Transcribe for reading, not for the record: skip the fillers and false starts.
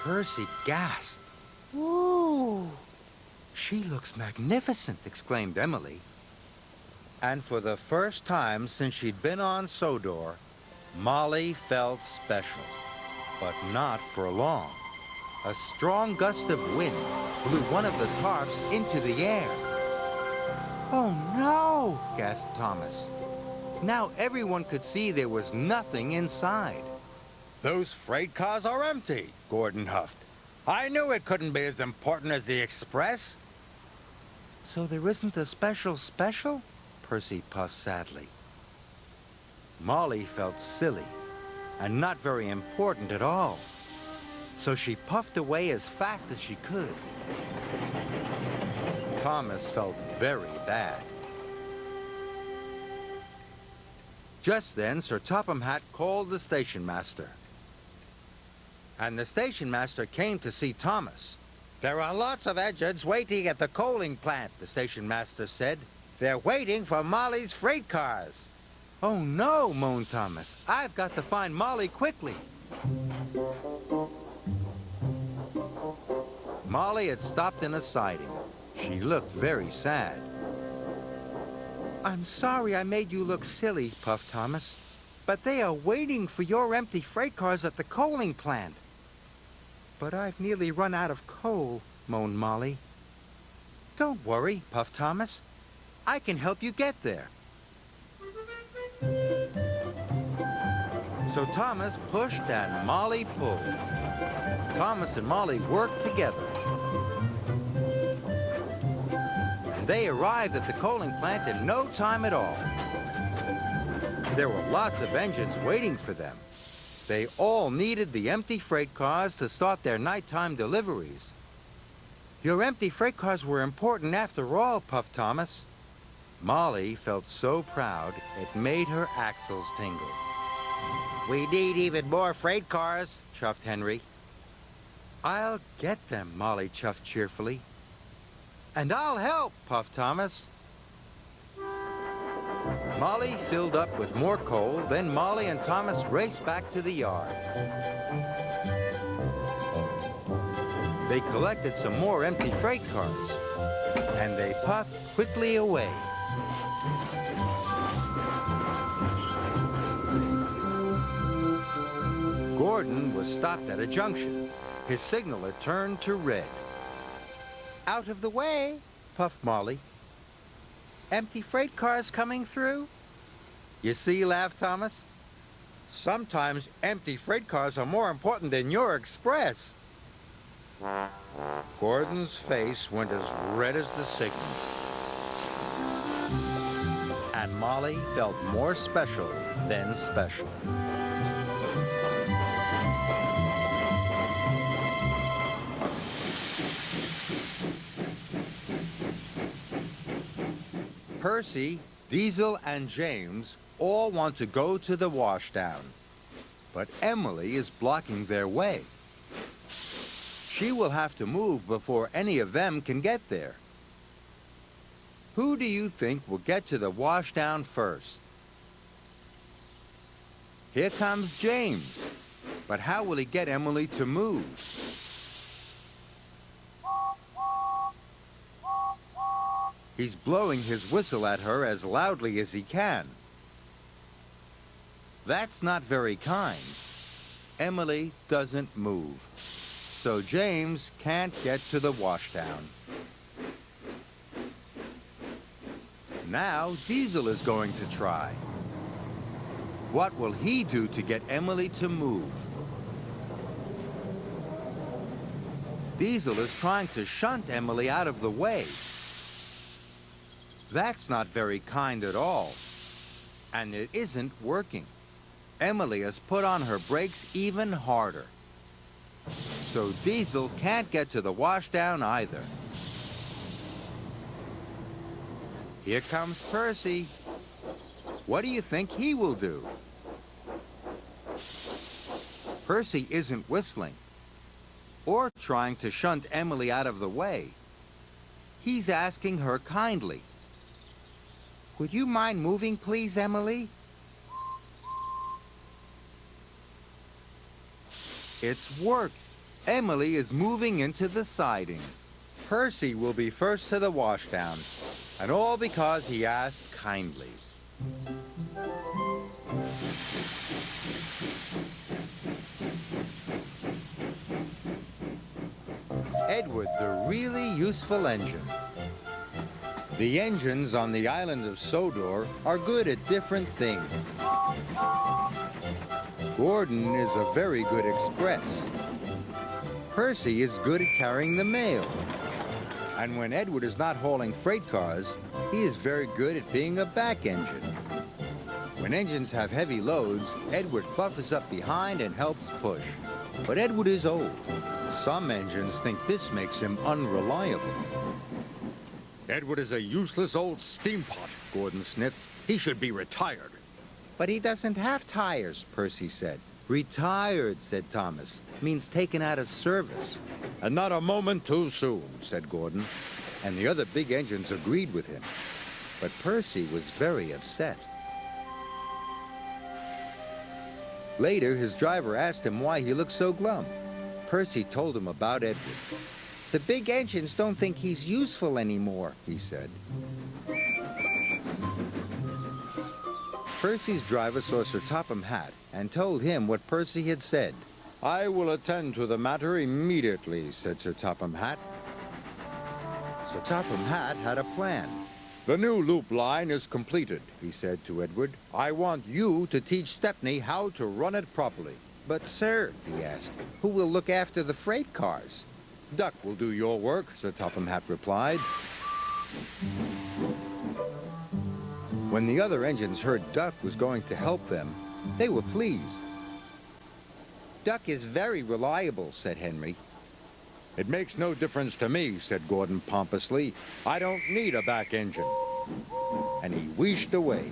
Percy gasped. "Ooh, she looks magnificent," exclaimed Emily. And for the first time since she'd been on Sodor, Molly felt special, but not for long. A strong gust of wind blew one of the tarps into the air. "Oh no!" gasped Thomas. Now everyone could see there was nothing inside. "Those freight cars are empty," Gordon huffed. "I knew it couldn't be as important as the express." "So there isn't a special?" Percy puffed sadly. Molly felt silly and not very important at all, so she puffed away as fast as she could. Thomas felt very bad. Just then, Sir Topham Hatt called the station master. And the station master came to see Thomas. "There are lots of engines waiting at the coaling plant," the station master said. "They're waiting for Molly's freight cars." "Oh no," moaned Thomas. "I've got to find Molly quickly." Molly had stopped in a siding. She looked very sad. "I'm sorry I made you look silly," puffed Thomas, "but they are waiting for your empty freight cars at the coaling plant." "But I've nearly run out of coal," moaned Molly. "Don't worry," puffed Thomas. "I can help you get there." So Thomas pushed and Molly pulled. Thomas and Molly worked together. And they arrived at the coaling plant in no time at all. There were lots of engines waiting for them. They all needed the empty freight cars to start their nighttime deliveries. "Your empty freight cars were important after all," puffed Thomas. Molly felt so proud it made her axles tingle. "We need even more freight cars," chuffed Henry. "I'll get them," Molly chuffed cheerfully. "And I'll help," puffed Thomas. Molly filled up with more coal, then Molly and Thomas raced back to the yard. They collected some more empty freight cars, and they puffed quickly away. Gordon was stopped at a junction. His signal had turned to red. "Out of the way," puffed Molly. "Empty freight cars coming through?" "You see," laughed Thomas. "Sometimes empty freight cars are more important than your express." Gordon's face went as red as the signal. And Molly felt more special than special. Percy, Diesel, and James all want to go to the Washdown, but Emily is blocking their way. She will have to move before any of them can get there. Who do you think will get to the Washdown first? Here comes James, but how will he get Emily to move? He's blowing his whistle at her as loudly as he can. That's not very kind. Emily doesn't move, so James can't get to the Washdown. Now Diesel is going to try. What will he do to get Emily to move? Diesel is trying to shunt Emily out of the way. That's not very kind at all, and it isn't working. Emily has put on her brakes even harder. So Diesel can't get to the Washdown either. Here comes Percy. What do you think he will do? Percy isn't whistling or trying to shunt Emily out of the way. He's asking her kindly. "Would you mind moving, please, Emily?" It's worked. Emily is moving into the siding. Percy will be first to the washdown, and all because he asked kindly. Edward, the really useful engine. The engines on the island of Sodor are good at different things. Gordon is a very good express. Percy is good at carrying the mail. And when Edward is not hauling freight cars, he is very good at being a back engine. When engines have heavy loads, Edward buffers up behind and helps push. But Edward is old. Some engines think this makes him unreliable. Edward is a useless old steampot, Gordon sniffed. He should be retired. But he doesn't have tires, Percy said. Retired, said Thomas, means taken out of service. And not a moment too soon, said Gordon, and the other big engines agreed with him. But Percy was very upset. Later, his driver asked him why he looked so glum. Percy told him about Edward. The big engines don't think he's useful anymore, he said. Percy's driver saw Sir Topham Hatt and told him what Percy had said. I will attend to the matter immediately, said Sir Topham Hatt. Sir Topham Hatt had a plan. The new loop line is completed, he said to Edward. I want you to teach Stepney how to run it properly. But, sir, he asked, who will look after the freight cars? Duck will do your work, Sir Topham Hatt replied. When the other engines heard Duck was going to help them, they were pleased. Duck is very reliable, said Henry. It makes no difference to me, said Gordon pompously. I don't need a back engine. And he wheezed away.